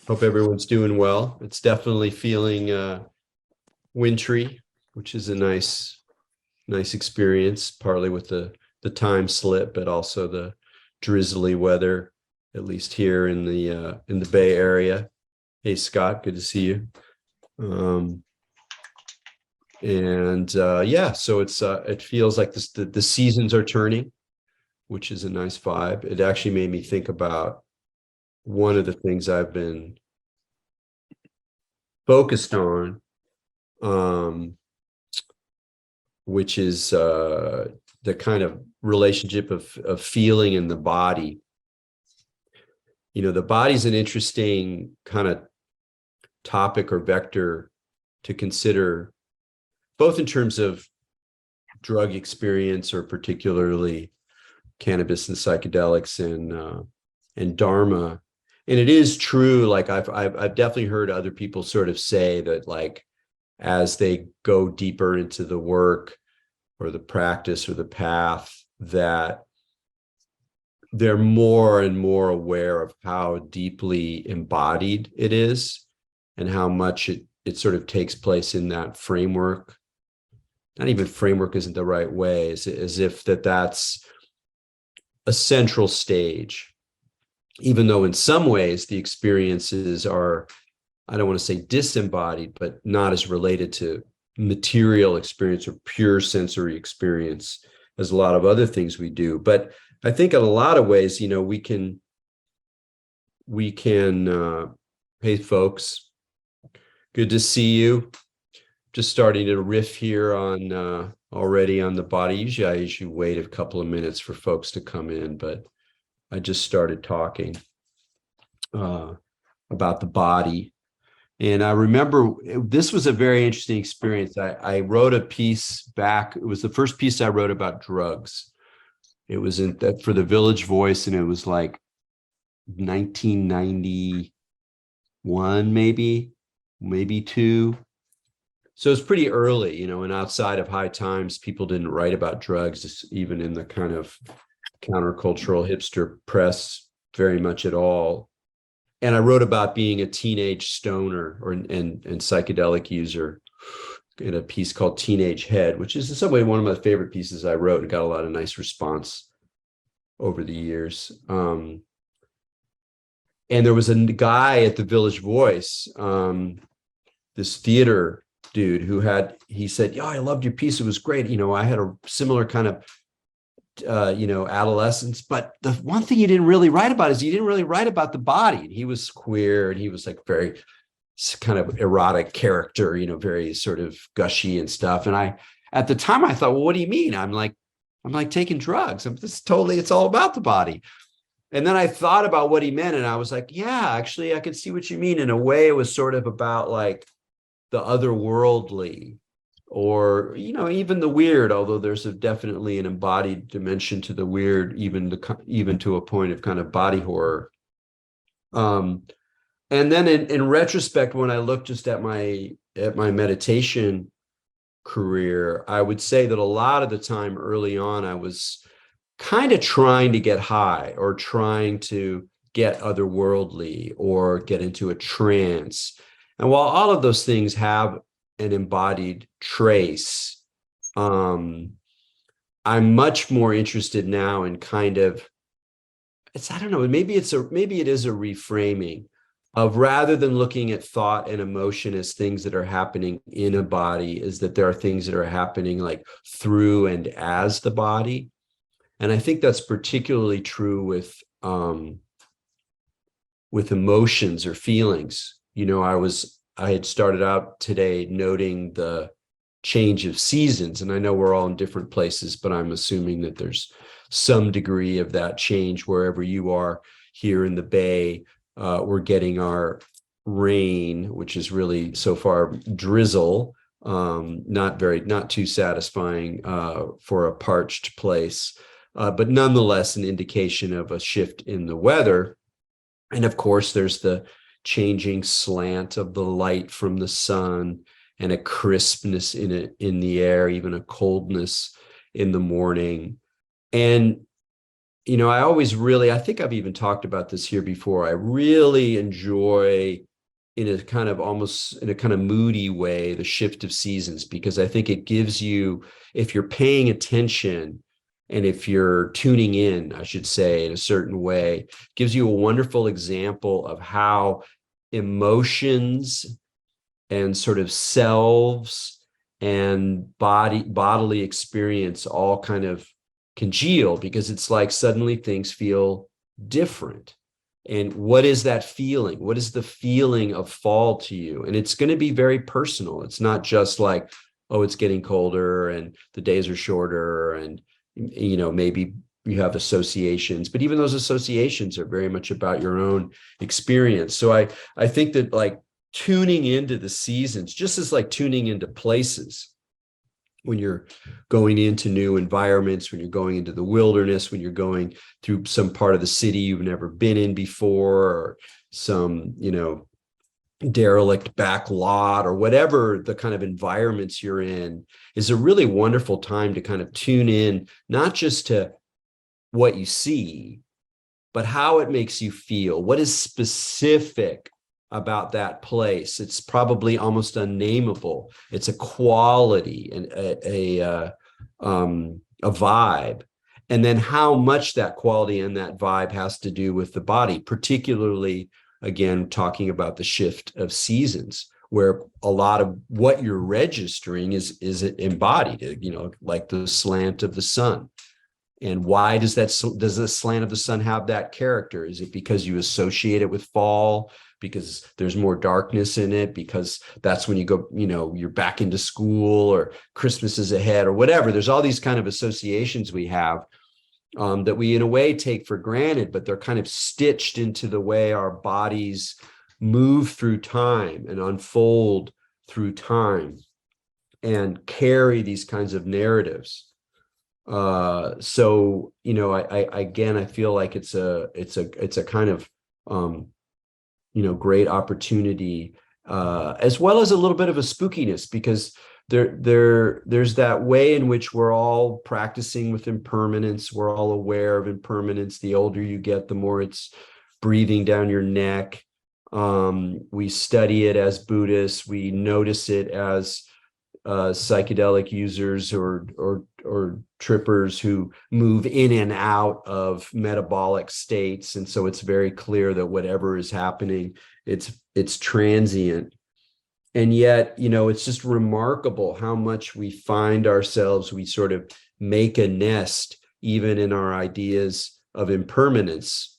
Hope everyone's doing well. It's definitely feeling wintry, which is a nice experience, partly with the time slip, but also the drizzly weather, at least here in the Bay Area. Hey Scott, good to see you. Um, and yeah, so it feels like the seasons are turning, which is a nice vibe. It actually made me think about one of the things I've been focused on, um, which is the kind of relationship of feeling in the body. You know, the body's an interesting kind of topic or vector to consider, both in terms of drug experience or particularly cannabis and psychedelics and Dharma. And it is true, like I've definitely heard other people sort of say that, like, as they go deeper into the work or the practice or the path, that they're more and more aware of how deeply embodied it is and how much it sort of takes place in that framework. Not even framework isn't the right way, as if that's a central stage, even though in some ways the experiences are, I don't want to say disembodied, but not as related to material experience or pure sensory experience as a lot of other things we do. But I think in a lot of ways, you know, we can hey folks, good to see you. Just starting to riff here on already on the body. I usually wait a couple of minutes for folks to come in, but I just started talking about the body. And I remember this was a very interesting experience. I wrote a piece back. It was the first piece I wrote about drugs. It was for the Village Voice, and it was like 1991, maybe two. So it's pretty early, you know, and outside of High Times, people didn't write about drugs, even in the kind of countercultural hipster press, very much at all. And I wrote about being a teenage stoner and psychedelic user in a piece called Teenage Head, which is in some way one of my favorite pieces I wrote. It got a lot of nice response over the years. And there was a guy at the Village Voice, this theater dude he said, yeah, I loved your piece. It was great. You know, I had a similar kind of adolescence. But the one thing you didn't really write about is you didn't really write about the body. And he was queer, and he was like very kind of erotic character, you know, very sort of gushy and stuff. And at the time I thought, well, what do you mean? I'm like taking drugs. It's all about the body. And then I thought about what he meant, and I was like, yeah, actually, I could see what you mean. In a way, it was sort of about like the otherworldly, or, you know, even the weird, although there's definitely an embodied dimension to the weird, even to a point of kind of body horror. And then in retrospect, when I look just at my meditation career, I would say that a lot of the time early on, I was kind of trying to get high or trying to get otherworldly or get into a trance. And while all of those things have an embodied trace, I'm much more interested now in kind of, I don't know, maybe it is a reframing of, rather than looking at thought and emotion as things that are happening in a body, is that there are things that are happening like through and as the body. And I think that's particularly true with emotions or feelings. You know, I had started out today noting the change of seasons, and I know we're all in different places, but I'm assuming that there's some degree of that change wherever you are. Here in the Bay, we're getting our rain, which is really so far drizzle, not too satisfying for a parched place, but nonetheless an indication of a shift in the weather. And of course, there's the changing slant of the light from the sun, and a crispness in the air, even a coldness in the morning. And I always really, I think I've even talked about this here before. I really enjoy in a kind of almost in a kind of moody way, the shift of seasons, because I think it gives you, if you're paying attention and if you're tuning in, I should say, in a certain way, gives you a wonderful example of how emotions and sort of selves and bodily experience all kind of congeal, because it's like suddenly things feel different. And what is that feeling? What is the feeling of fall to you? And it's going to be very personal. It's not just like, oh, it's getting colder and the days are shorter, and maybe you have associations, but even those associations are very much about your own experience. So I think that, like, tuning into the seasons, just as like tuning into places, when you're going into new environments, when you're going into the wilderness, when you're going through some part of the city you've never been in before, or some, derelict back lot, or whatever the kind of environments you're in, is a really wonderful time to kind of tune in, not just to what you see, but how it makes you feel. What is specific about that place? It's probably almost unnameable. It's a quality and a vibe. And then how much that quality and that vibe has to do with the body, particularly, again, talking about the shift of seasons, where a lot of what you're registering is embodied, like the slant of the sun. And why does the slant of the sun have that character? Is it because you associate it with fall, because there's more darkness in it, because that's when you go, you're back into school, or Christmas is ahead, or whatever? There's all these kind of associations we have, that we in a way take for granted, but they're kind of stitched into the way our bodies move through time and unfold through time and carry these kinds of narratives. So I again, I feel like it's a kind of great opportunity, as well as a little bit of a spookiness, because there's that way in which we're all practicing with impermanence. We're all aware of impermanence. The older you get, the more it's breathing down your neck. We study it as Buddhists. We notice it as psychedelic users or trippers who move in and out of metabolic states. And so it's very clear that whatever is happening, it's transient. And yet, it's just remarkable how much we find ourselves, we sort of make a nest even in our ideas of impermanence.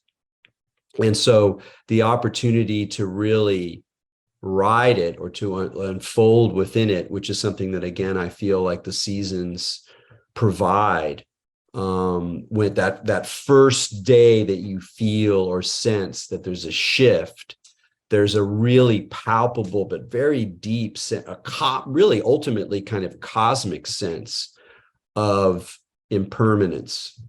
And so the opportunity to really ride it, or to unfold within it, which is something that, again, I feel like the seasons provide, with that first day that you feel or sense that there's a shift, there's a really palpable but very deep really ultimately kind of cosmic sense of impermanence.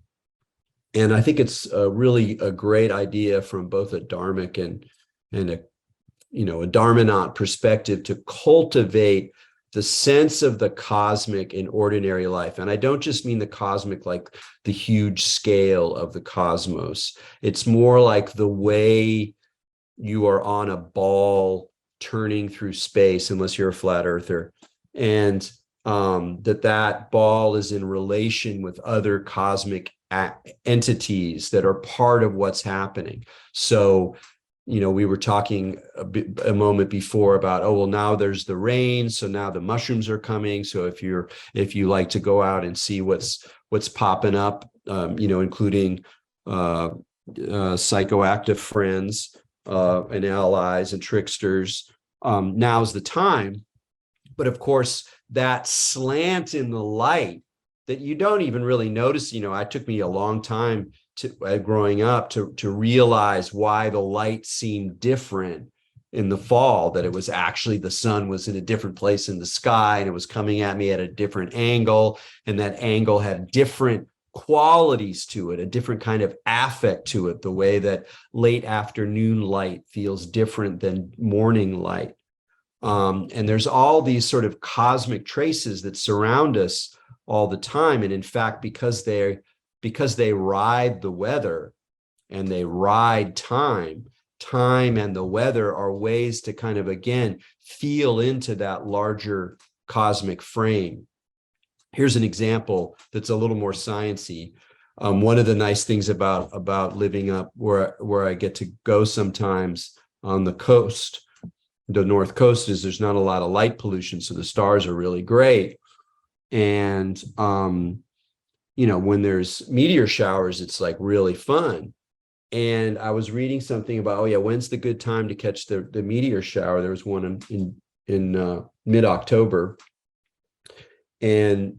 And I think it's really a great idea from both a dharmic and a Dharmanaut perspective, to cultivate the sense of the cosmic in ordinary life. And I don't just mean the cosmic like the huge scale of the cosmos. It's more like the way you are on a ball turning through space, unless you're a flat earther, and that ball is in relation with other cosmic entities that are part of what's happening. So we were talking a moment before about, oh, well, now there's the rain, so now the mushrooms are coming. So if you like to go out and see what's popping up, including psychoactive friends and allies and tricksters, now's the time. But of course, that slant in the light that you don't even really notice, it took me a long time growing up to realize why the light seemed different in the fall, that it was actually the sun was in a different place in the sky and it was coming at me at a different angle, and that angle had different qualities to it, a different kind of affect to it, the way that late afternoon light feels different than morning light. And there's all these sort of cosmic traces that surround us all the time. And in fact, because because they ride the weather and they ride time. Time and the weather are ways to kind of, again, feel into that larger cosmic frame. Here's an example that's a little more sciencey. One of the nice things about living up where I get to go sometimes on the coast, the North Coast, is there's not a lot of light pollution, so the stars are really great. And when there's meteor showers, it's like really fun. And I was reading something about, when's the good time to catch the meteor shower? There was one in mid-October, and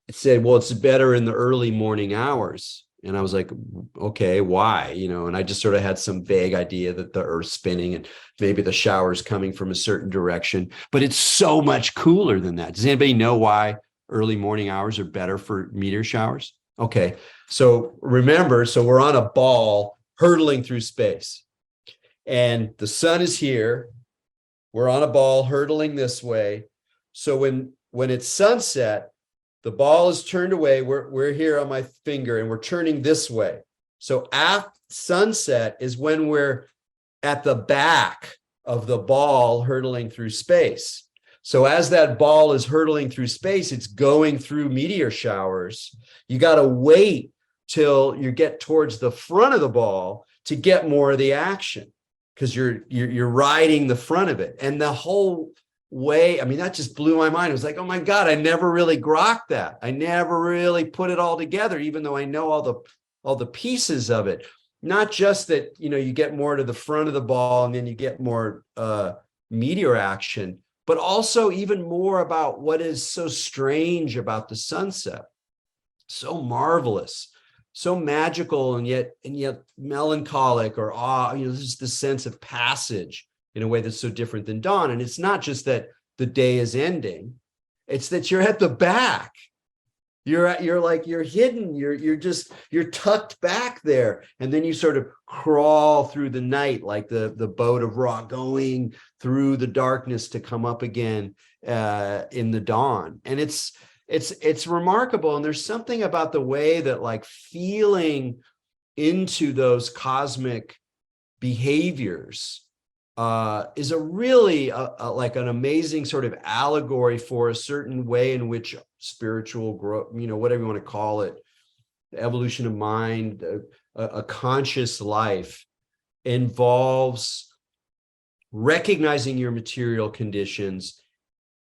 it said, well, it's better in the early morning hours. And I was like, okay, why? And I just sort of had some vague idea that the Earth's spinning and maybe the shower's coming from a certain direction, but it's so much cooler than that. Does anybody know why early morning hours are better for meteor showers? Okay, so remember, we're on a ball hurtling through space, and the sun is here. We're on a ball hurtling this way. So when it's sunset, the ball is turned away. We're here on my finger, and we're turning this way. So at sunset is when we're at the back of the ball hurtling through space. So as that ball is hurtling through space, it's going through meteor showers. You got to wait till you get towards the front of the ball to get more of the action, because you're riding the front of it. And the whole way, I mean, that just blew my mind. It was like, oh my God, I never really grokked that. I never really put it all together, even though I know all the pieces of it. Not just that, you get more to the front of the ball and then you get more meteor action, but also even more about what is so strange about the sunset. So marvelous, so magical, and yet melancholic or awe. There's the sense of passage in a way that's so different than dawn. And it's not just that the day is ending, it's that you're at the back. You're hidden, you're tucked back there. And then you sort of crawl through the night like the boat of Ra, going through the darkness to come up again in the dawn. And it's remarkable. And there's something about the way that, like, feeling into those cosmic behaviors is a really like an amazing sort of allegory for a certain way in which spiritual growth, whatever you want to call it, the evolution of mind, a conscious life, involves recognizing your material conditions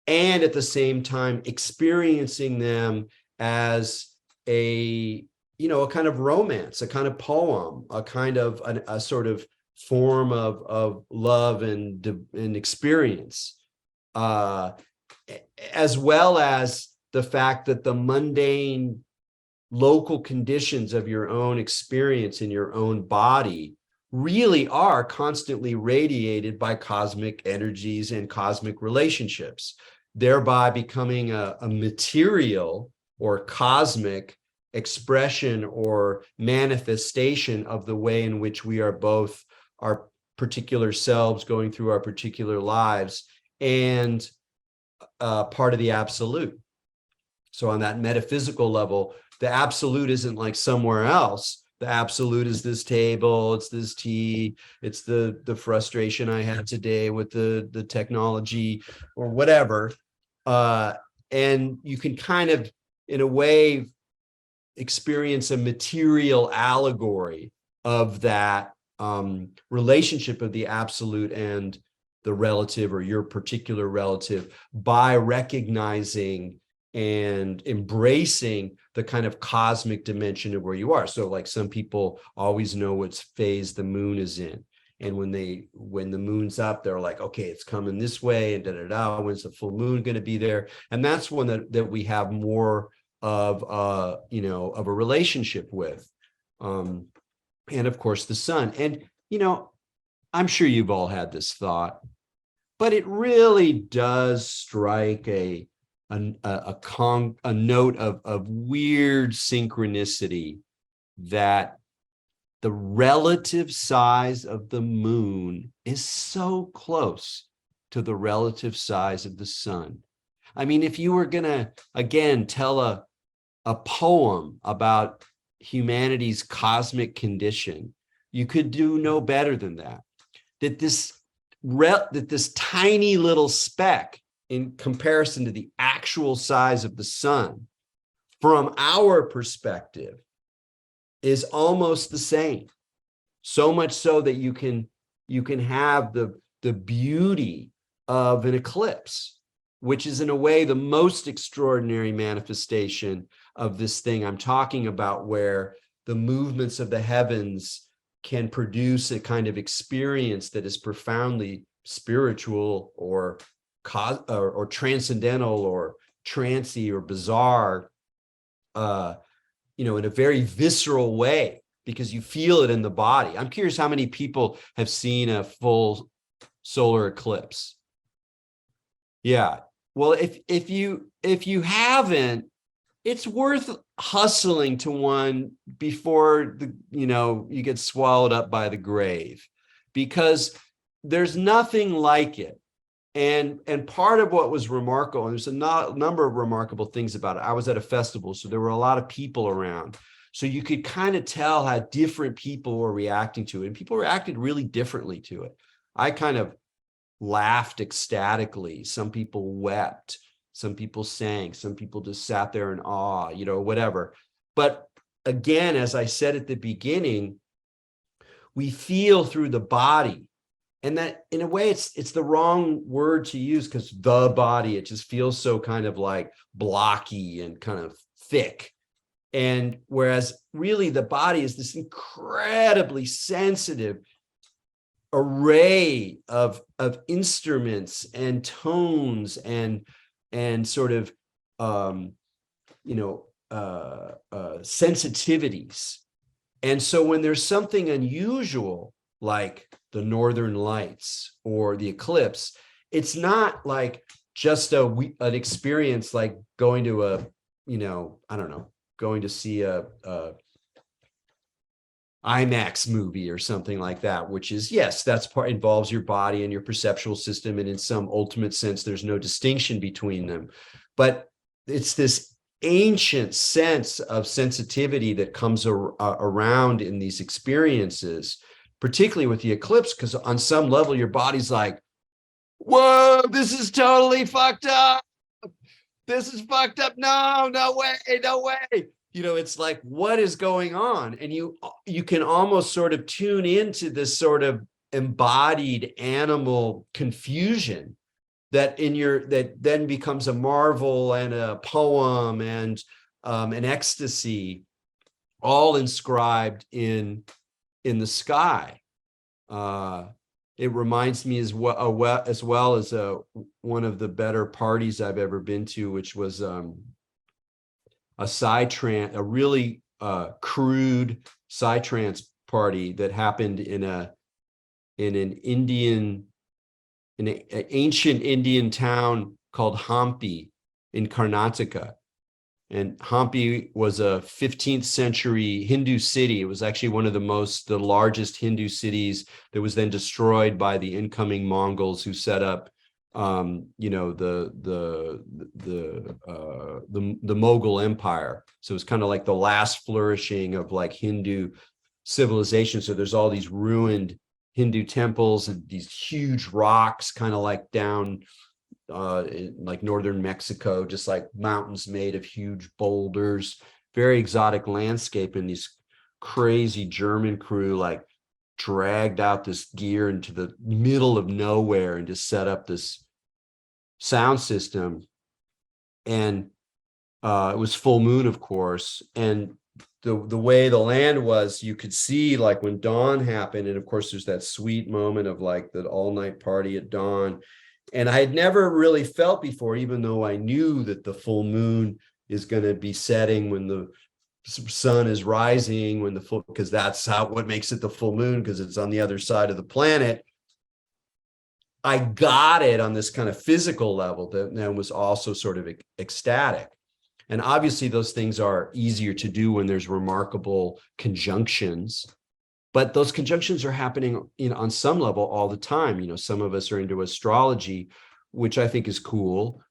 and at the same time experiencing them as a kind of romance, a kind of poem, a kind of a sort of form of love and experience, as well as the fact that the mundane local conditions of your own experience in your own body really are constantly radiated by cosmic energies and cosmic relationships, thereby becoming a material or cosmic expression or manifestation of the way in which we are both our particular selves going through our particular lives and part of the absolute. So on that metaphysical level, the absolute isn't like somewhere else. The absolute is this table, it's this tea, it's the frustration I had today with the technology or whatever. And you can kind of, in a way, experience a material allegory of that relationship of the absolute and the relative, or your particular relative, by recognizing and embracing the kind of cosmic dimension of where you are. So like some people always know what phase the moon is in. And when the moon's up, they're like, okay, it's coming this way, and da-da-da, when's the full moon going to be there? And that's one that we have more of a relationship with. And of course, the sun. And, I'm sure you've all had this thought, but it really does strike a note of weird synchronicity that the relative size of the moon is so close to the relative size of the sun. I mean, if you were going to, again, tell a poem about humanity's cosmic condition, you could do no better than that. That this tiny little speck in comparison to the actual size of the sun, from our perspective, is almost the same. So much so that you can have the beauty of an eclipse, which is in a way the most extraordinary manifestation of this thing I'm talking about, where the movements of the heavens can produce a kind of experience that is profoundly spiritual or transcendental or trancy or bizarre, in a very visceral way, because you feel it in the body. I'm curious how many people have seen a full solar eclipse. Yeah. Well, if you haven't, it's worth hustling to one before you get swallowed up by the grave, because there's nothing like it. And part of what was remarkable, and there's a number of remarkable things about it. I was at a festival, so there were a lot of people around. So you could kind of tell how different people were reacting to it. And people reacted really differently to it. I kind of laughed ecstatically. Some people wept. Some people sang. Some people just sat there in awe, whatever. But again, as I said at the beginning, we feel through the body. And that, in a way, it's the wrong word to use, because the body, it just feels so kind of like blocky and kind of thick. And whereas really the body is this incredibly sensitive array of instruments and tones and sort of sensitivities. And so when there's something unusual like the Northern Lights or the eclipse, it's not like just an experience like going to going to see a IMAX movie or something like that, which is, yes, that's involves your body and your perceptual system. And in some ultimate sense, there's no distinction between them. But it's this ancient sense of sensitivity that comes around in these experiences, particularly with the eclipse, because on some level, your body's like, whoa, this is totally fucked up. This is fucked up. No way, no way. It's like, what is going on? And you can almost sort of tune into this sort of embodied animal confusion that then becomes a marvel and a poem and an ecstasy, all inscribed in the sky. It reminds me as well as one of the better parties I've ever been to, which was a really crude psytrance party that happened in an ancient Indian town called Hampi in Karnataka. And Hampi was a 15th century Hindu city. It was actually one of the largest Hindu cities that was then destroyed by the incoming Mongols, who set up the Mughal Empire. So it's kind of like the last flourishing of like Hindu civilization. So there's all these ruined Hindu temples and these huge rocks, kind of like down in like northern Mexico, just like mountains made of huge boulders, very exotic landscape. And these crazy German crew like dragged out this gear into the middle of nowhere and just set up this sound system. And it was full moon, of course. And the way the land was, you could see like when dawn happened. And of course, there's that sweet moment of like the all-night party at dawn. And I had never really felt before, even though I knew that the full moon is going to be setting when the sun is rising, because that's what makes it the full moon, because it's on the other side of the planet. I got it on this kind of physical level that then was also sort of ecstatic. And obviously those things are easier to do when there's remarkable conjunctions, but those conjunctions are happening on some level all the time. Some of us are into astrology, which I think is cool.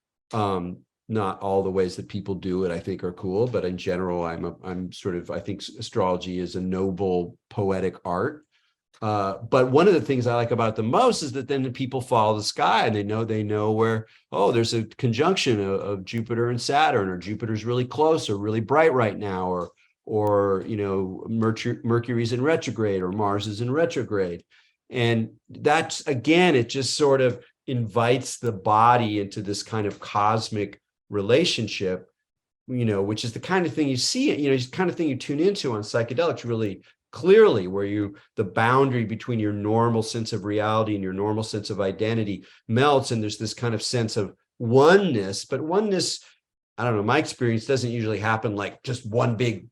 Not all the ways that people do it, I think, are cool, but in general, I think astrology is a noble, poetic art. But one of the things I like about it the most is that then the people follow the sky and they know where, oh, there's a conjunction of Jupiter and Saturn, or Jupiter's really close or really bright right now, or Mercury's in retrograde or Mars is in retrograde. And that's, again, it just sort of invites the body into this kind of cosmic relationship, which is the kind of thing you see, it's the kind of thing you tune into on psychedelics really clearly, where the boundary between your normal sense of reality and your normal sense of identity melts, and there's this kind of sense of oneness. But oneness, I don't know, my experience doesn't usually happen like just one big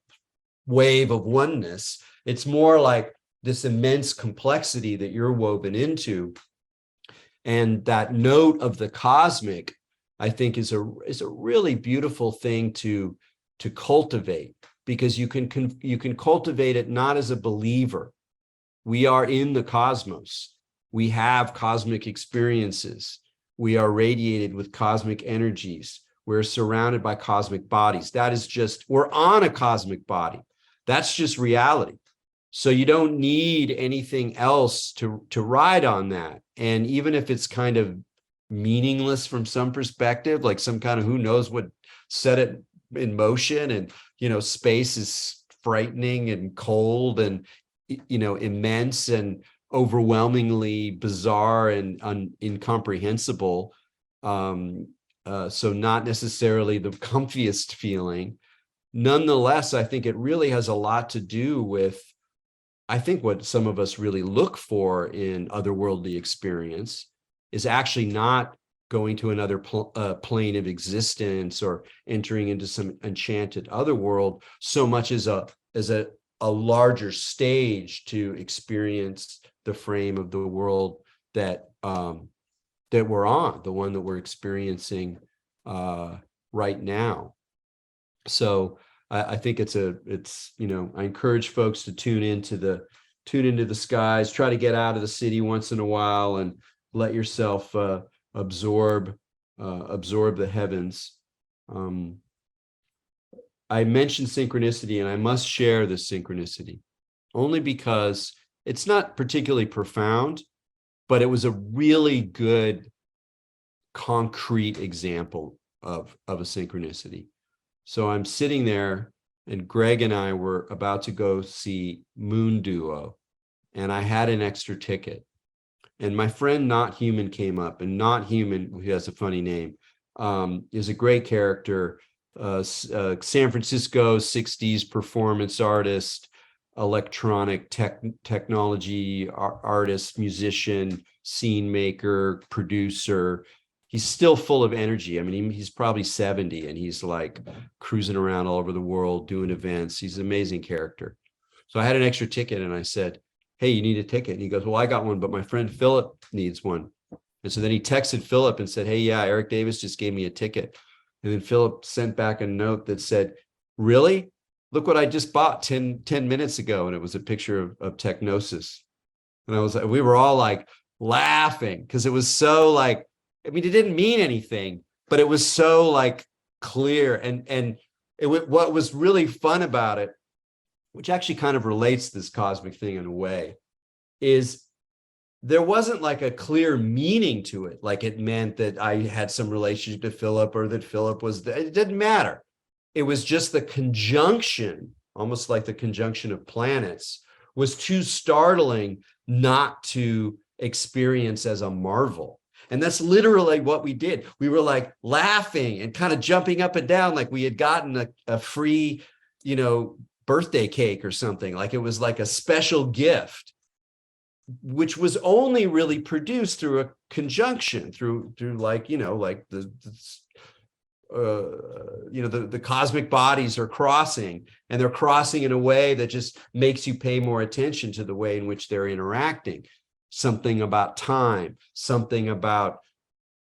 wave of oneness. It's more like this immense complexity that you're woven into. And that note of the cosmic, I think, is a really beautiful thing to cultivate, because you can cultivate it not as a believer. We are in the cosmos. We have cosmic experiences. We are radiated with cosmic energies. We're surrounded by cosmic bodies. That is just, we're on a cosmic body. That's just reality. So you don't need anything else to ride on that. And even if it's kind of meaningless from some perspective, like some kind of who knows what set it in motion, and space is frightening and cold and immense and overwhelmingly bizarre and incomprehensible, so not necessarily the comfiest feeling. Nonetheless, I think it really has a lot to do with, I think, what some of us really look for in otherworldly experience is actually not going to another plane of existence or entering into some enchanted otherworld, so much as a larger stage to experience the frame of the world that we're on, the one that we're experiencing right now. So I think it's I encourage folks to tune into the skies, try to get out of the city once in a while and let yourself absorb the heavens. I mentioned synchronicity, and I must share this synchronicity only because it's not particularly profound, but it was a really good concrete example of a synchronicity. So I'm sitting there, and Greg and I were about to go see Moon Duo, and I had an extra ticket. And my friend Not Human came up, and Not Human, who has a funny name, is a great character, San Francisco 60s performance artist, electronic technology artist, musician, scene maker, producer. He's still full of energy. I mean, he's probably 70, and he's like cruising around all over the world doing events. He's an amazing character. So I had an extra ticket, and I said, hey, you need a ticket? And he goes, well, I got one, but my friend Philip needs one. And so then he texted Philip and said, hey, yeah, Eric Davis just gave me a ticket. And then Philip sent back a note that said, really? Look what I just bought 10 minutes ago. And it was a picture of Technosis. And we were all like laughing, because it was so like, I mean, it didn't mean anything, but it was so like clear. And what was really fun about it, which actually kind of relates to this cosmic thing in a way, is there wasn't like a clear meaning to it. Like it meant that I had some relationship to Philip, or that Philip was, it didn't matter. It was just the conjunction, almost like the conjunction of planets, was too startling not to experience as a marvel. And that's literally what we did. We were like laughing and kind of jumping up and down, like we had gotten a free, birthday cake or something. Like it was like a special gift, which was only really produced through a conjunction, through like, like the cosmic bodies are crossing, and they're crossing in a way that just makes you pay more attention to the way in which they're interacting. Something about time, something about,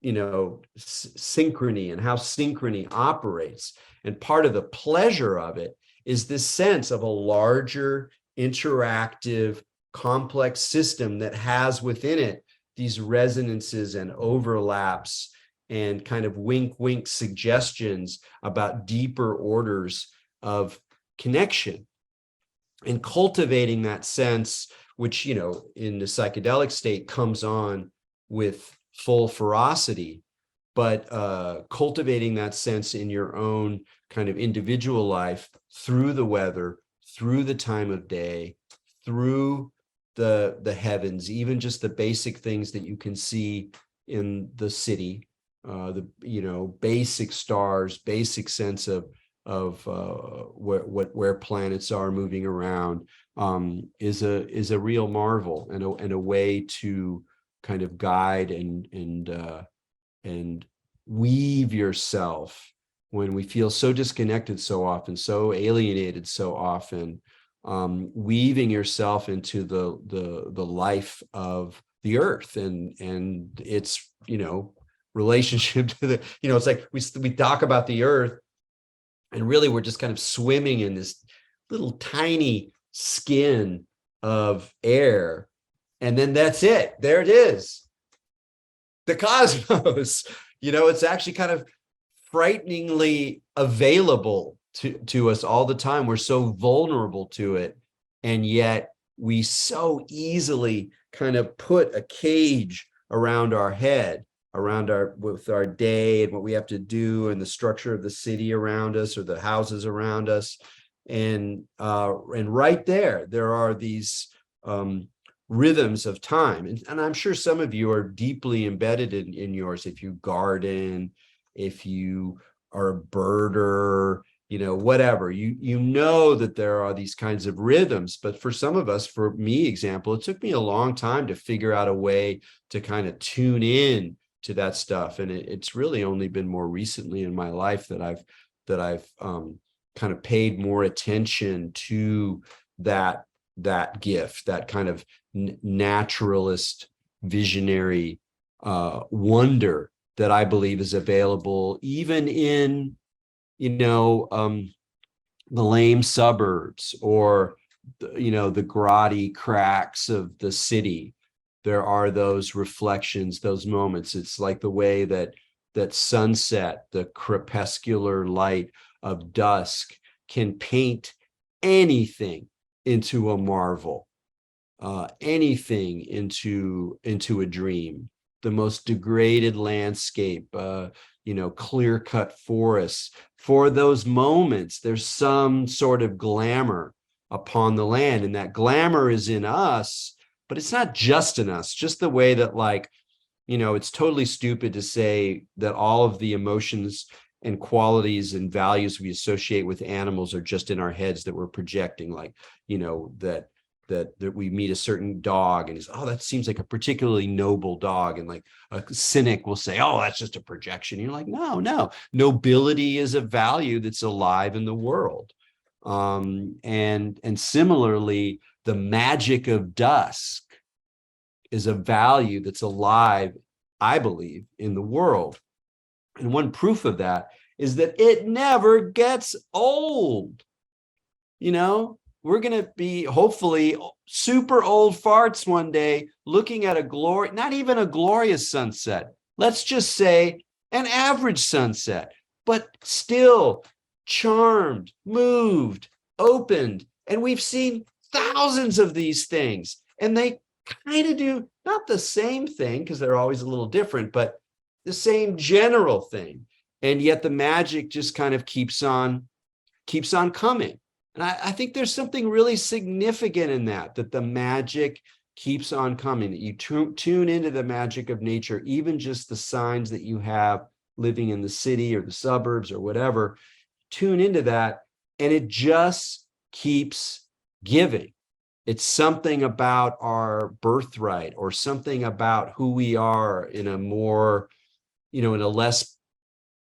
synchrony and how synchrony operates. And part of the pleasure of it is this sense of a larger, interactive, complex system that has within it these resonances and overlaps and kind of wink, wink suggestions about deeper orders of connection, and cultivating that sense, which, in the psychedelic state comes on with full ferocity, but cultivating that sense in your own kind of individual life through the weather, through the time of day, through the heavens, even just the basic things that you can see in the city, the basic stars, basic sense of where planets are moving around, is a real marvel, and a way to kind of guide and weave yourself when we feel so disconnected so often, so alienated so often, weaving yourself into the life of the earth and its relationship to the, it's like we talk about the earth, and really we're just kind of swimming in this little tiny skin of air, and then that's it. There it is, the cosmos. It's actually kind of frighteningly available to us all the time. We're so vulnerable to it, and yet we so easily kind of put a cage around our head, with our day and what we have to do, and the structure of the city around us or the houses around us, and right there are these rhythms of time, and I'm sure some of you are deeply embedded in yours. If you garden, if you are a birder, whatever, you know that there are these kinds of rhythms. But for some of us, for me example, it took me a long time to figure out a way to kind of tune in to that stuff, and it's really only been more recently in my life that I've kind of paid more attention to that gift, that kind of naturalist, visionary wonder that I believe is available even in the lame suburbs, or the grotty cracks of the city. There are those reflections, those moments. It's like the way that sunset, the crepuscular light of dusk, can paint anything into a marvel, anything into a dream. The most degraded landscape, clear-cut forests. For those moments, there's some sort of glamour upon the land, and that glamour is in us, but it's not just in us. Just the way that, it's totally stupid to say that all of the emotions and qualities and values we associate with animals are just in our heads, that we're projecting, that we meet a certain dog and that seems like a particularly noble dog, and like a cynic will say, oh, that's just a projection. You're like, no, nobility is a value that's alive in the world. And similarly, the magic of dusk is a value that's alive, I believe, in the world. And one proof of that is that it never gets old. We're going to be hopefully super old farts one day, looking at not even a glorious sunset. Let's just say an average sunset, but still charmed, moved, opened. And we've seen thousands of these things, and they kind of do not the same thing, because they're always a little different, but the same general thing. And yet the magic just kind of keeps on coming. And I think there's something really significant in that the magic keeps on coming, that you tune into the magic of nature, even just the signs that you have living in the city or the suburbs or whatever, tune into that, and it just keeps giving. It's something about our birthright, or something about who we are in a more, in a less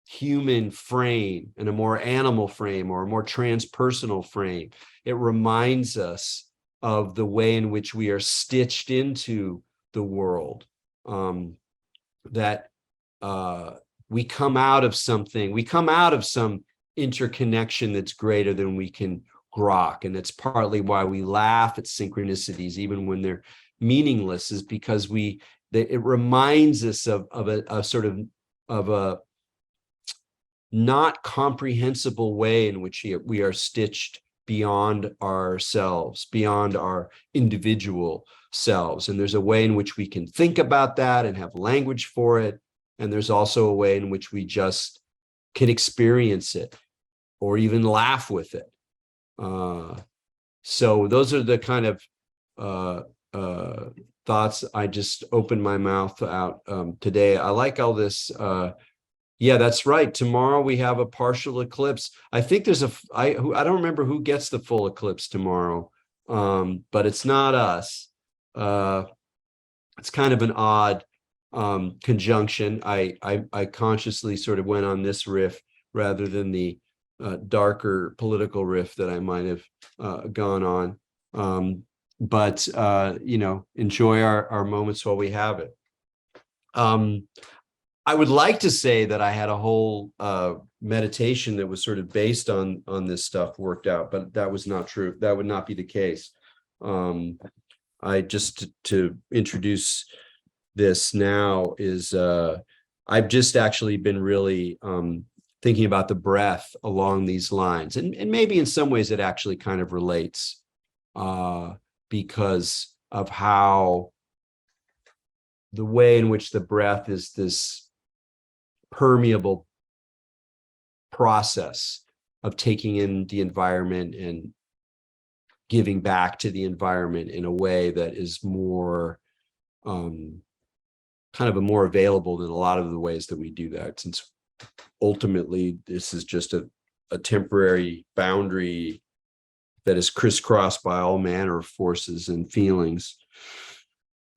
human frame, in a more animal frame, or a more transpersonal frame. It reminds us of the way in which we are stitched into the world, that we come out of something, we come out of some interconnection that's greater than we can grok. And that's partly why we laugh at synchronicities, even when they're meaningless, is because it reminds us of a sort of of a not comprehensible way in which we are stitched beyond ourselves, beyond our individual selves. And there's a way in which we can think about that and have language for it. And there's also a way in which we just can experience it or even laugh with it. So those are the kind of thoughts. I just opened my mouth out today. I like all this. Yeah, that's right. Tomorrow we have a partial eclipse. I think there's I don't remember who gets the full eclipse tomorrow, but it's not us. It's kind of an odd conjunction. I consciously sort of went on this riff rather than the darker political riff that I might have gone on. But enjoy our moments while we have it. I would like to say that I had a whole meditation that was sort of based on this stuff worked out, but that was not true. That would not be the case. I just to introduce this now is I've just actually been really thinking about the breath along these lines, and maybe in some ways it actually kind of relates because of how the way in which the breath is this permeable process of taking in the environment and giving back to the environment in a way that is more kind of a more available than a lot of the ways that we do that, since ultimately this is just a temporary boundary that is crisscrossed by all manner of forces and feelings.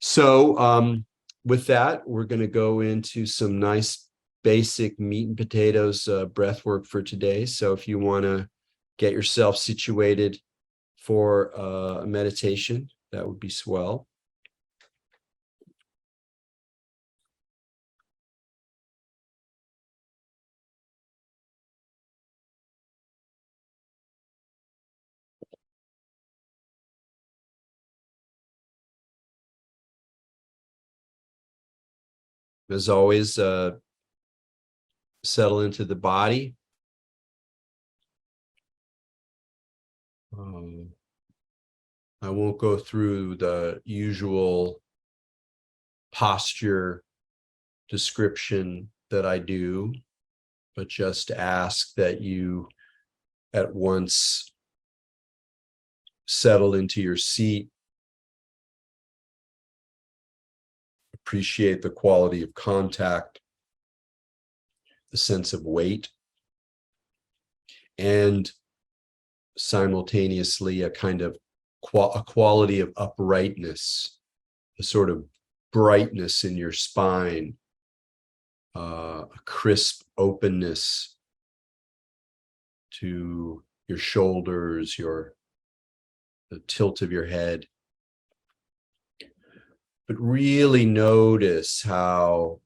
So with that, we're going to go into some nice basic meat and potatoes breath work for today. So if you want to get yourself situated for a meditation, that would be swell. As always, settle into the body. I won't go through the usual posture description that I do, but just ask that you at once settle into your seat, appreciate the quality of contact, the sense of weight, and simultaneously a kind of a quality of uprightness, a sort of brightness in your spine, a crisp openness to your shoulders, the tilt of your head. But really notice how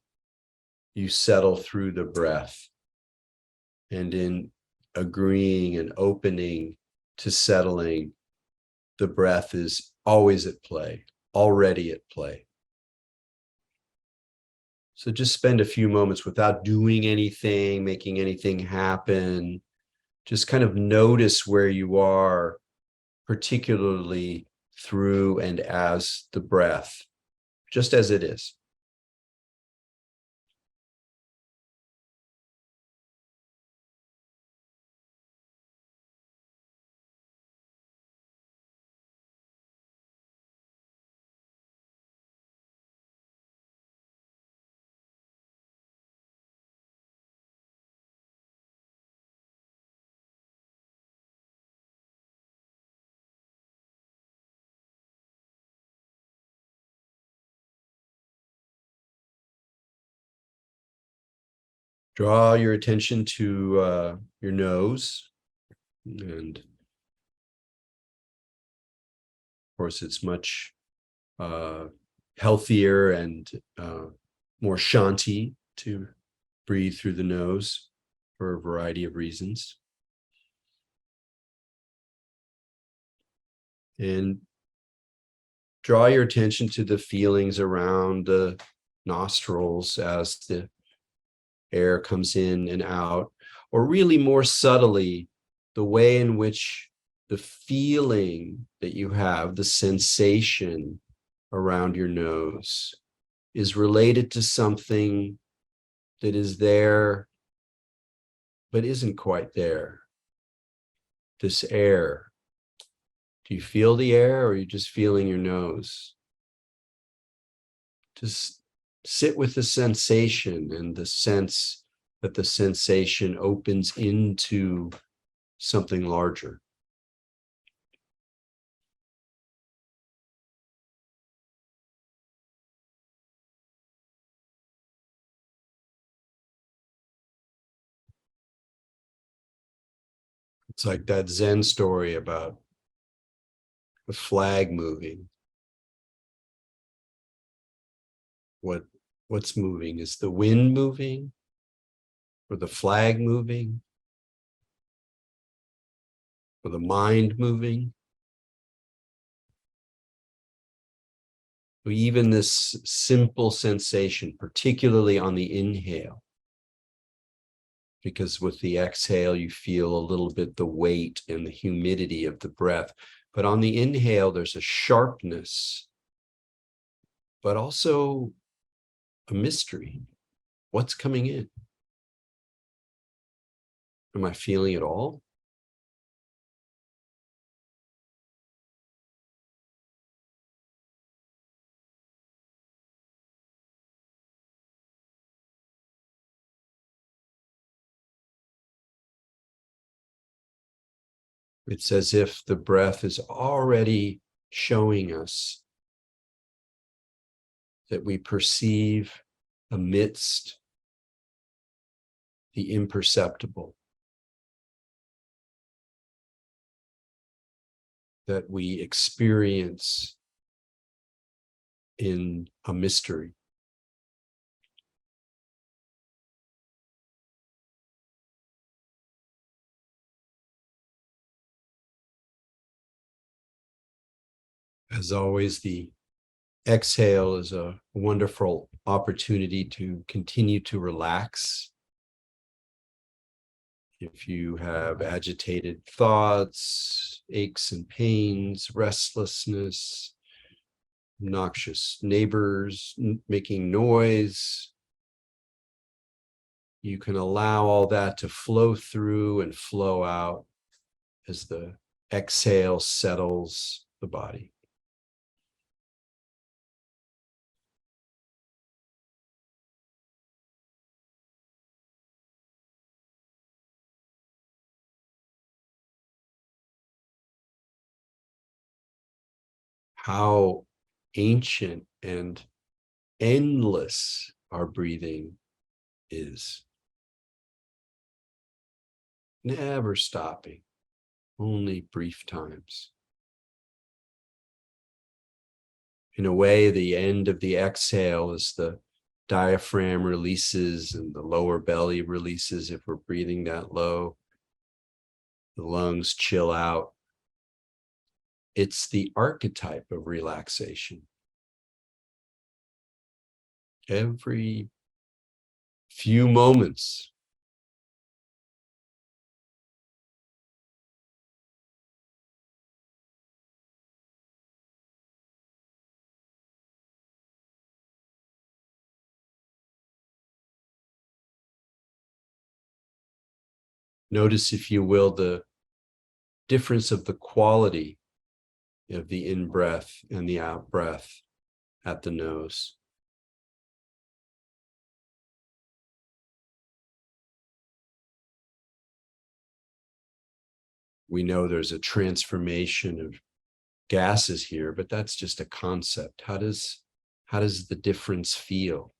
you settle through the breath, and in agreeing and opening to settling, the breath is always at play, already at play. So just spend a few moments without doing anything, making anything happen. Just kind of notice where you are, particularly through and as the breath, just as it is. Draw your attention to your nose, and of course it's much healthier and more shanti to breathe through the nose for a variety of reasons. And draw your attention to the feelings around the nostrils as the air comes in and out, or really more subtly, the way in which the feeling that you have, the sensation around your nose, is related to something that is there but isn't quite there. This air. Do you feel the air, or are you just feeling your nose? Just sit with the sensation and the sense that the sensation opens into something larger. It's like that Zen story about the flag moving. What's moving? Is the wind moving, or the flag moving, or the mind moving? Even this simple sensation, particularly on the inhale, because with the exhale, you feel a little bit the weight and the humidity of the breath. But on the inhale, there's a sharpness, but also a mystery. What's coming in? Am I feeling it all? It's as if the breath is already showing us that we perceive amidst the imperceptible, that we experience in a mystery. As always, the exhale is a wonderful opportunity to continue to relax. If you have agitated thoughts, aches and pains, restlessness, obnoxious neighbors making noise, you can allow all that to flow through and flow out as the exhale settles the body. How ancient and endless our breathing is. Never stopping, only brief times. In a way, the end of the exhale is the diaphragm releases and the lower belly releases if we're breathing that low. The lungs chill out. It's the archetype of relaxation. Every few moments, notice, if you will, the difference of the quality of the in-breath and the out-breath at the nose. We know there's a transformation of gases here, but that's just a concept. How does the difference feel?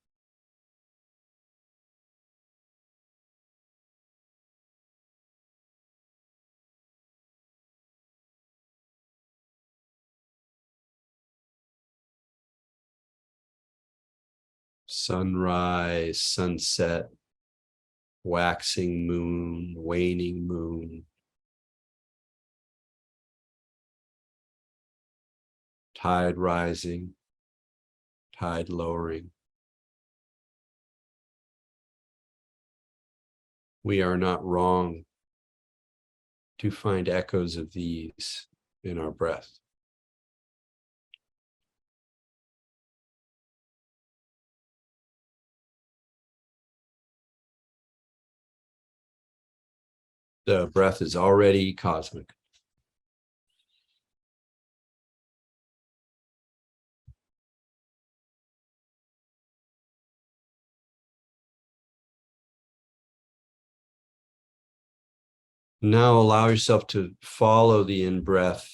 Sunrise, sunset, waxing moon, waning moon, tide rising, tide lowering. We are not wrong to find echoes of these in our breath. The breath is already cosmic. Now allow yourself to follow the in-breath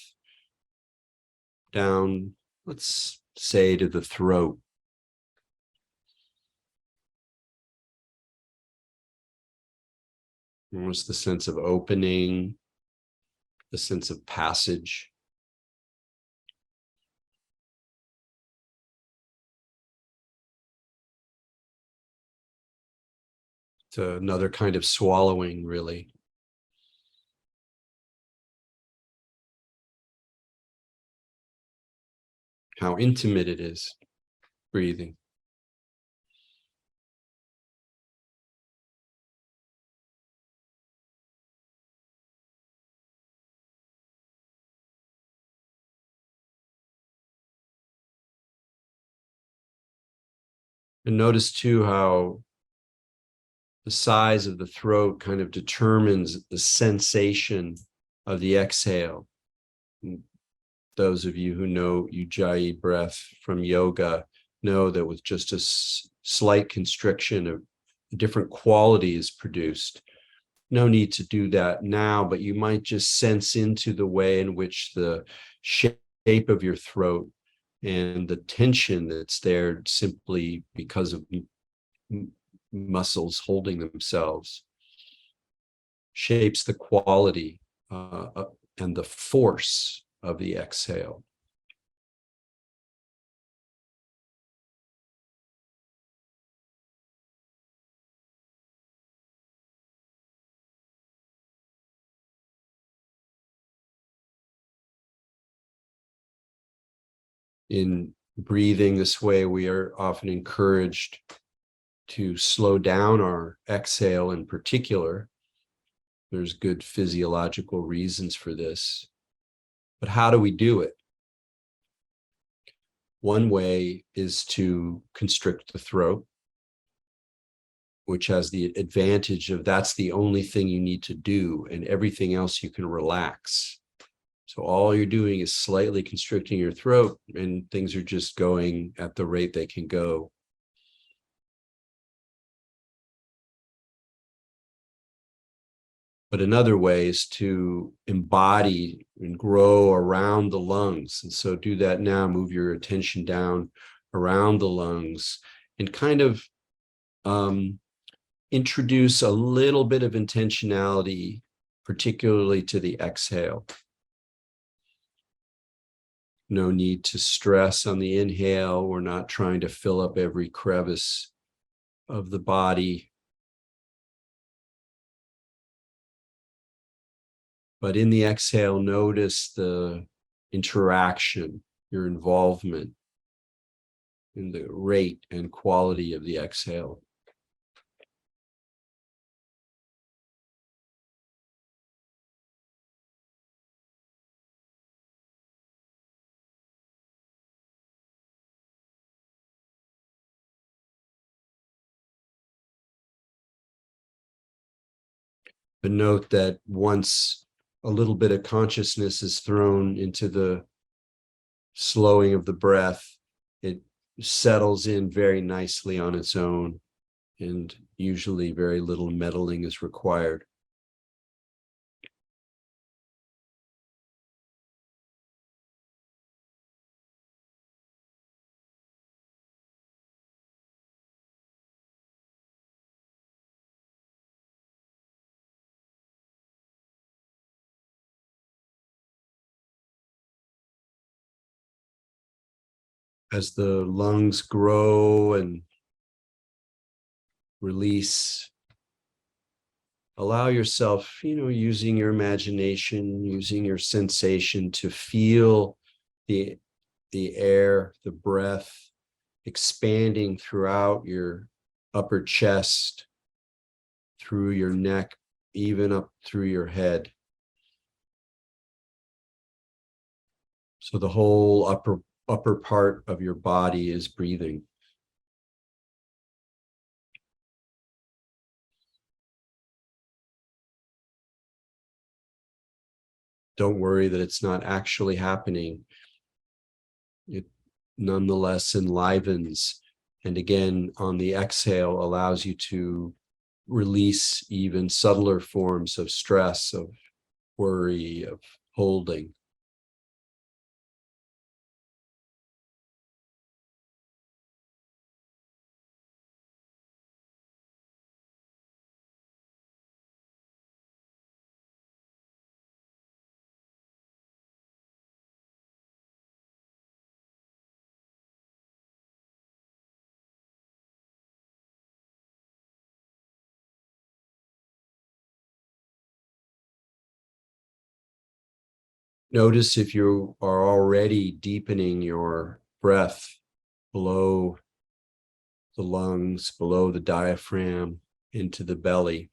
down, let's say, to the throat. Almost the sense of opening, the sense of passage. It's another kind of swallowing, really. How intimate it is, breathing. And notice too how the size of the throat kind of determines the sensation of the exhale. And those of you who know Ujjayi breath from yoga know that with just a slight constriction, a different quality is produced. No need to do that now, but you might just sense into the way in which the shape of your throat and the tension that's there simply because of muscles holding themselves shapes the quality and the force of the exhale. In breathing this way, we are often encouraged to slow down our exhale in particular. There's good physiological reasons for this. But how do we do it? One way is to constrict the throat, which has the advantage of that's the only thing you need to do, and everything else you can relax. So all you're doing is slightly constricting your throat, and things are just going at the rate they can go. But another way is to embody and grow around the lungs. And so do that now, move your attention down around the lungs and kind of introduce a little bit of intentionality, particularly to the exhale. No need to stress on the inhale. We're not trying to fill up every crevice of the body. But in the exhale, notice the interaction, your involvement in the rate and quality of the exhale. But note that once a little bit of consciousness is thrown into the slowing of the breath, it settles in very nicely on its own, and usually very little meddling is required. As the lungs grow and release, allow yourself, using your imagination, using your sensation to feel the air, the breath expanding throughout your upper chest, through your neck, even up through your head. So the whole upper part of your body is breathing. Don't worry that it's not actually happening. It nonetheless enlivens, and again, on the exhale, allows you to release even subtler forms of stress, of worry, of holding. Notice if you are already deepening your breath below the lungs, below the diaphragm, into the belly.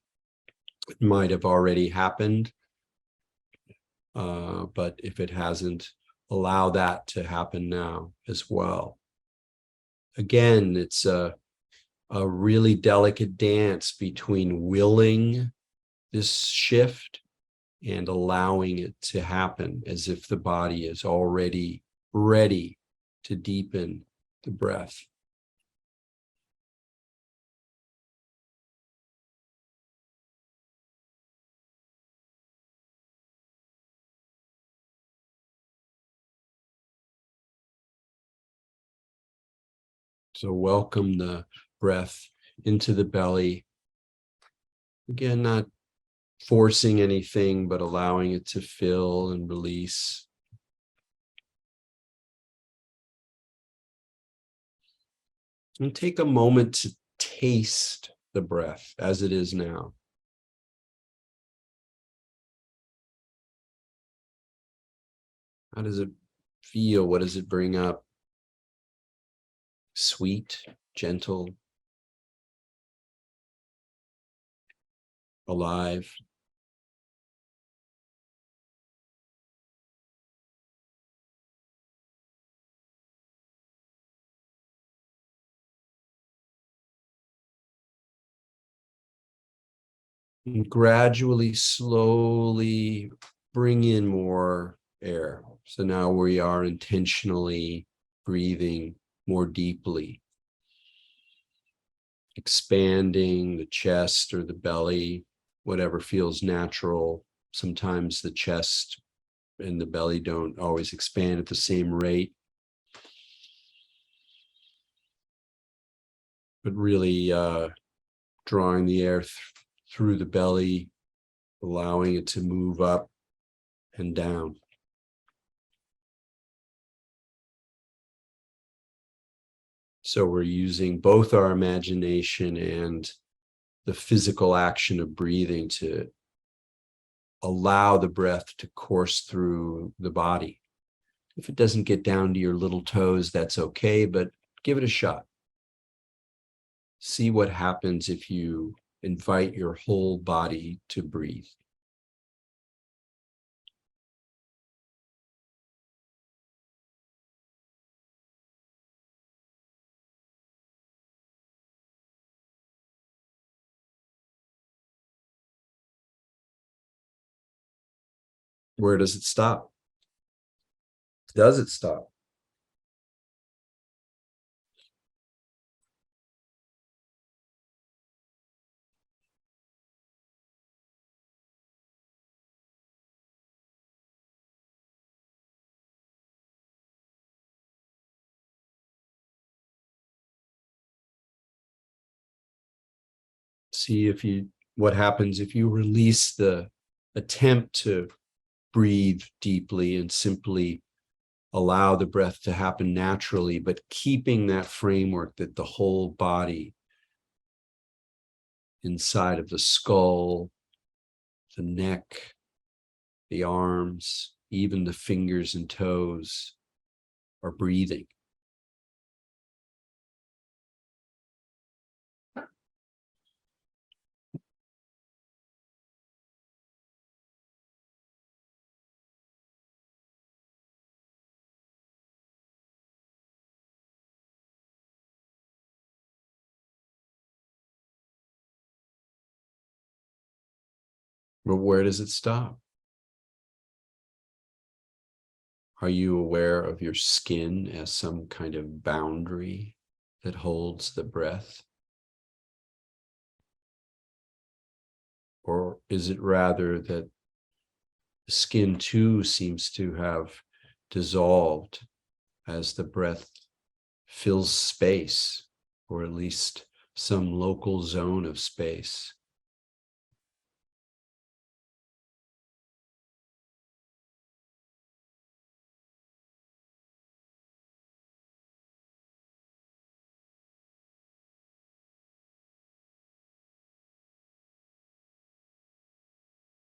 It might have already happened, but if it hasn't, allow that to happen now as well. Again, it's a really delicate dance between willing this shift and allowing it to happen, as if the body is already ready to deepen the breath. So welcome the breath into the belly. Again, not forcing anything, but allowing it to fill and release. And take a moment to taste the breath as it is now. How does it feel? What does it bring up? Sweet, gentle, alive. And gradually, slowly bring in more air. So now we are intentionally breathing more deeply, expanding the chest or the belly, whatever feels natural. Sometimes the chest and the belly don't always expand at the same rate, but really drawing the air through the belly, allowing it to move up and down. So we're using both our imagination and the physical action of breathing to allow the breath to course through the body. If it doesn't get down to your little toes, that's okay, but give it a shot. See what happens if you invite your whole body to breathe. Where does it stop? Does it stop? See what happens if you release the attempt to breathe deeply and simply allow the breath to happen naturally, but keeping that framework that the whole body inside of the skull, the neck, the arms, even the fingers and toes are breathing. But where does it stop? Are you aware of your skin as some kind of boundary that holds the breath? Or is it rather that the skin too seems to have dissolved as the breath fills space, or at least some local zone of space?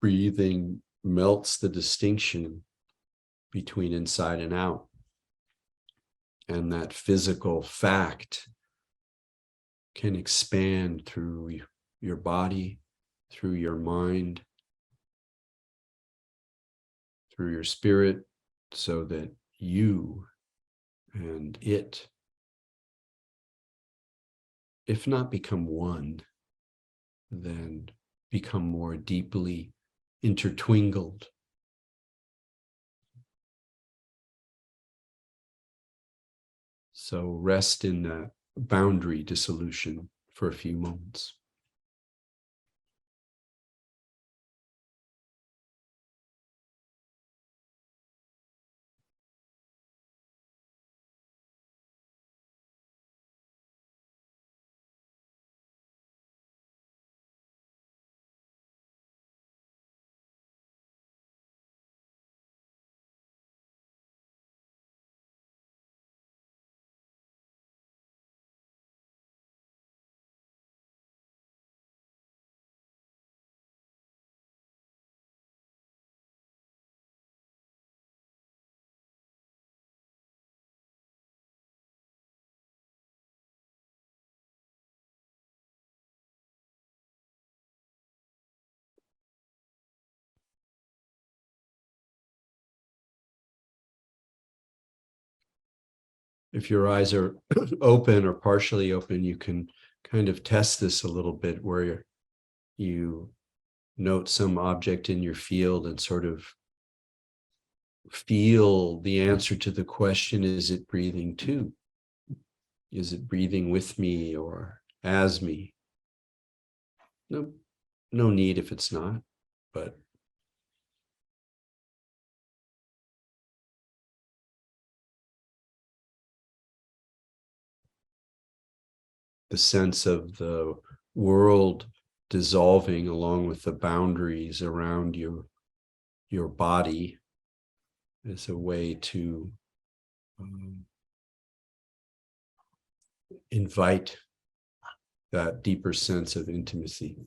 Breathing melts the distinction between inside and out. And that physical fact can expand through your body, through your mind, through your spirit, so that you and it, if not become one, then become more deeply intertwingled. So rest in that boundary dissolution for a few moments. If your eyes are open or partially open, you can kind of test this a little bit, where you note some object in your field and sort of feel the answer to the question, is it breathing too? Is it breathing with me or as me? No, no need if it's not, but the sense of the world dissolving along with the boundaries around your body is a way to invite that deeper sense of intimacy.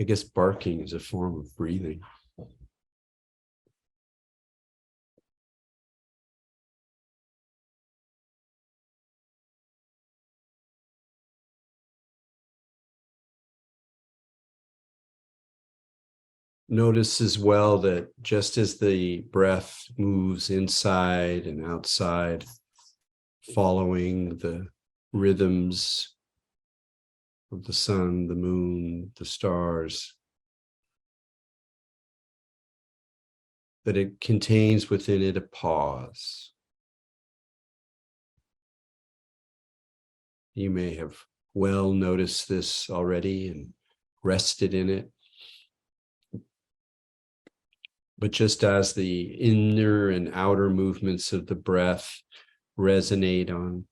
I guess barking is a form of breathing. Notice as well that just as the breath moves inside and outside, following the rhythms of the sun, the moon, the stars, that it contains within it a pause. You may have well noticed this already and rested in it. But just as the inner and outer movements of the breath resonate on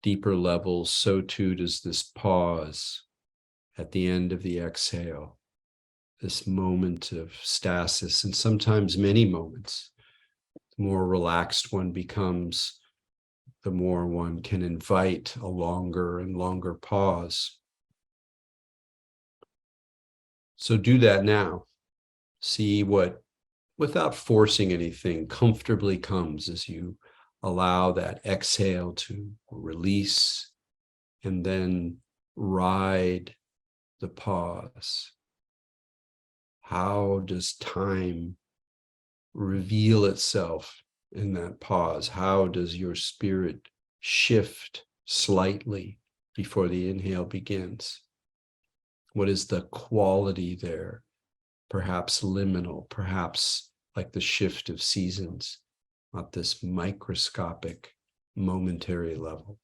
deeper levels, so too does this pause at the end of the exhale, this moment of stasis, and sometimes many moments. The more relaxed one becomes, the more one can invite a longer and longer pause. So do that now. See what without forcing anything, comfortably comes as you allow that exhale to release and then ride the pause. How does time reveal itself in that pause? How does your spirit shift slightly before the inhale begins? What is the quality there? Perhaps liminal, perhaps like the shift of seasons, at this microscopic, momentary level.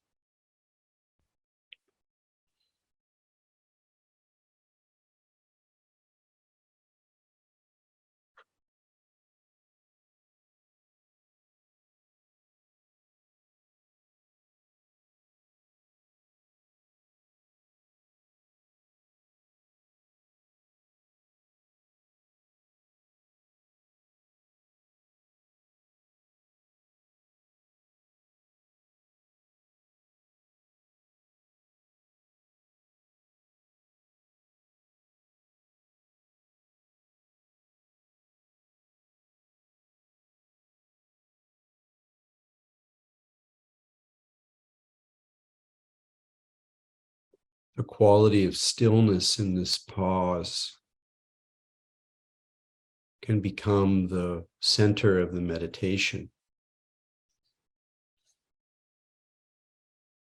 The quality of stillness in this pause can become the center of the meditation.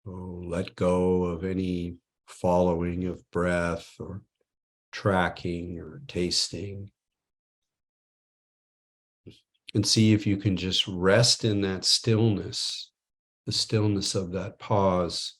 Oh, let go of any following of breath or tracking or tasting. And see if you can just rest in that stillness, the stillness of that pause.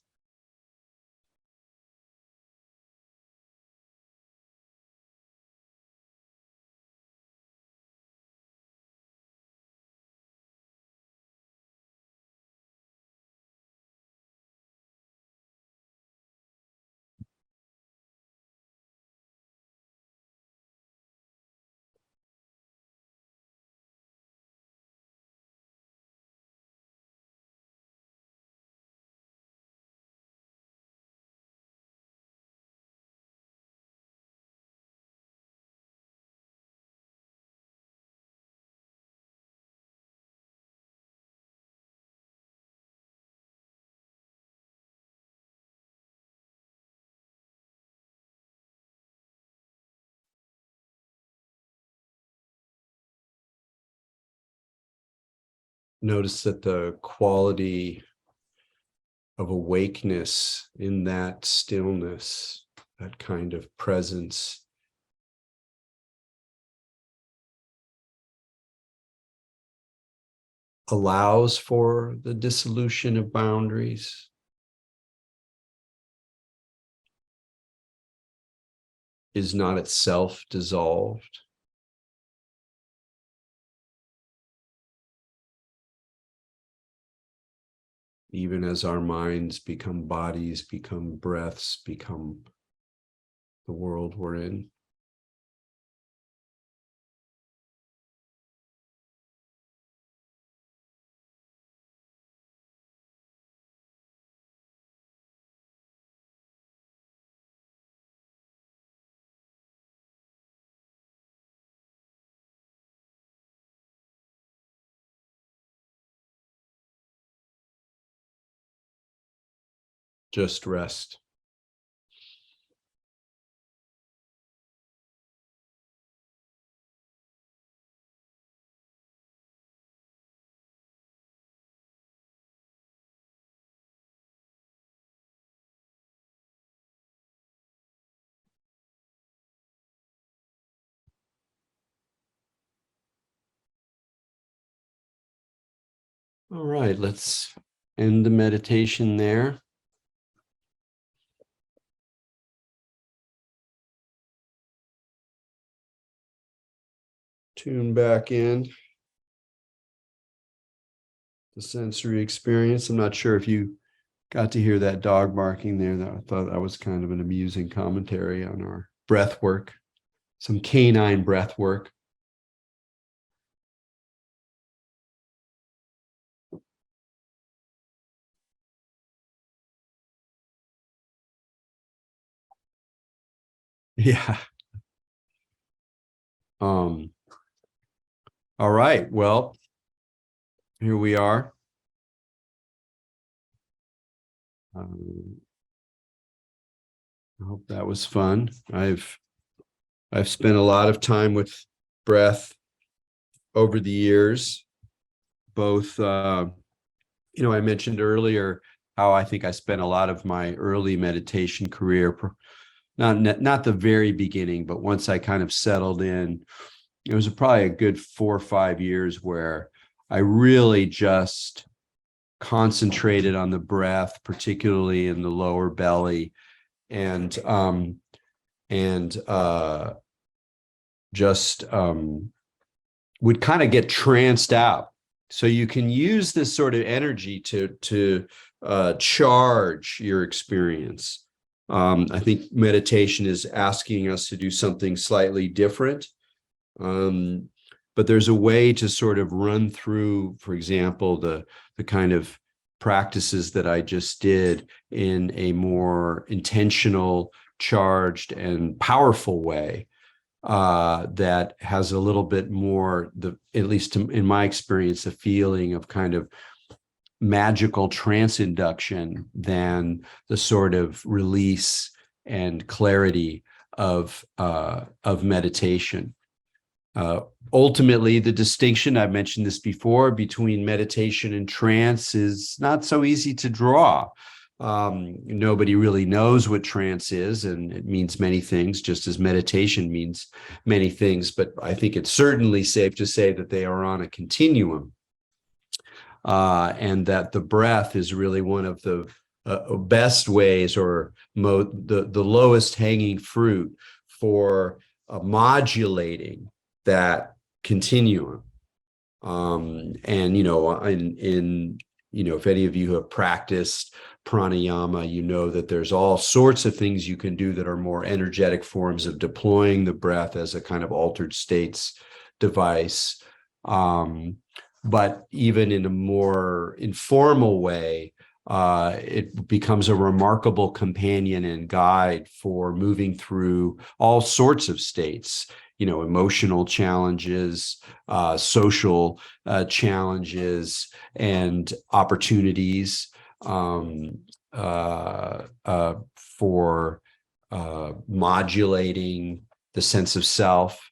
Notice that the quality of awakeness in that stillness, that kind of presence, allows for the dissolution of boundaries, is not itself dissolved. Even as our minds become bodies, become breaths, become the world we're in. Just rest. All right, let's end the meditation there. Tune back in the sensory experience. I'm not sure if you got to hear that dog barking there. I thought that was kind of an amusing commentary on our breath work, some canine breath work. Yeah. Um, All right. Well, here we are. Um, I hope that was fun. I've spent a lot of time with breath over the years, both I mentioned earlier how I think I spent a lot of my early meditation career, not the very beginning, but once I kind of settled in, it was probably a good 4 or 5 years where I really just concentrated on the breath, particularly in the lower belly, and just would kind of get tranced out. So you can use this sort of energy to charge your experience. I think meditation is asking us to do something slightly different. But there's a way to sort of run through, for example, the kind of practices that I just did in a more intentional, charged, and powerful way that has a little bit more, at least in my experience, the feeling of kind of magical trance induction than the sort of release and clarity of meditation. Ultimately, the distinction, I've mentioned this before, between meditation and trance is not so easy to draw. Nobody really knows what trance is, and it means many things, just as meditation means many things. But I think it's certainly safe to say that they are on a continuum, and that the breath is really one of the best ways, or the lowest hanging fruit for modulating that continuum. And if any of you have practiced pranayama, you know that there's all sorts of things you can do that are more energetic forms of deploying the breath as a kind of altered states device. But even in a more informal way, it becomes a remarkable companion and guide for moving through all sorts of states, emotional challenges, social challenges, and opportunities for modulating the sense of self.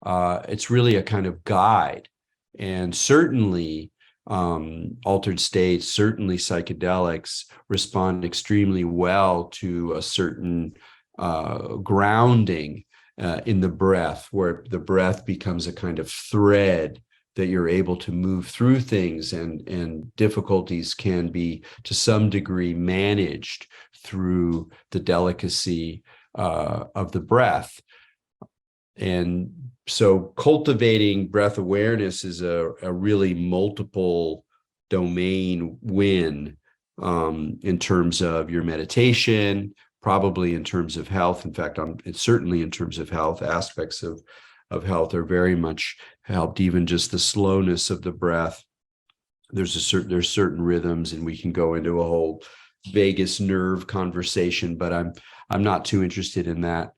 It's really a kind of guide. And certainly altered states, certainly psychedelics respond extremely well to a certain grounding in the breath, where the breath becomes a kind of thread that you're able to move through things, and difficulties can be to some degree managed through the delicacy of the breath. And so cultivating breath awareness is a really multiple domain win, in terms of your meditation, probably in terms of health. In fact, it's certainly in terms of health. Aspects of health are very much helped, even just the slowness of the breath. There's certain rhythms, and we can go into a whole vagus nerve conversation, but I'm not too interested in that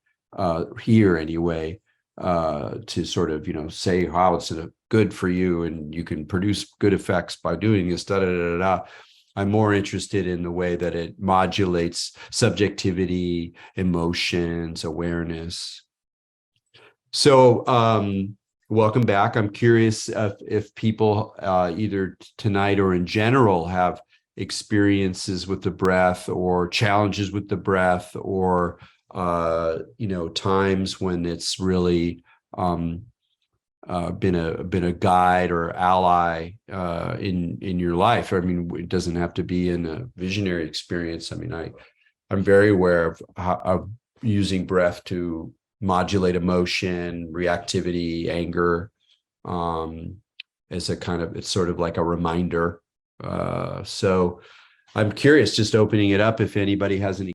here anyway. To sort of say how it's good for you and you can produce good effects by doing this, da da da da. I'm more interested in the way that it modulates subjectivity, emotions, awareness. So welcome back. I'm curious if people either tonight or in general have experiences with the breath, or challenges with the breath, or times when it's really been a guide or ally in your life. I mean, it doesn't have to be in a visionary experience. I mean, I'm very aware of using breath to modulate emotion, reactivity, anger, as a kind of, it's sort of like a reminder. So I'm curious, just opening it up, if anybody has any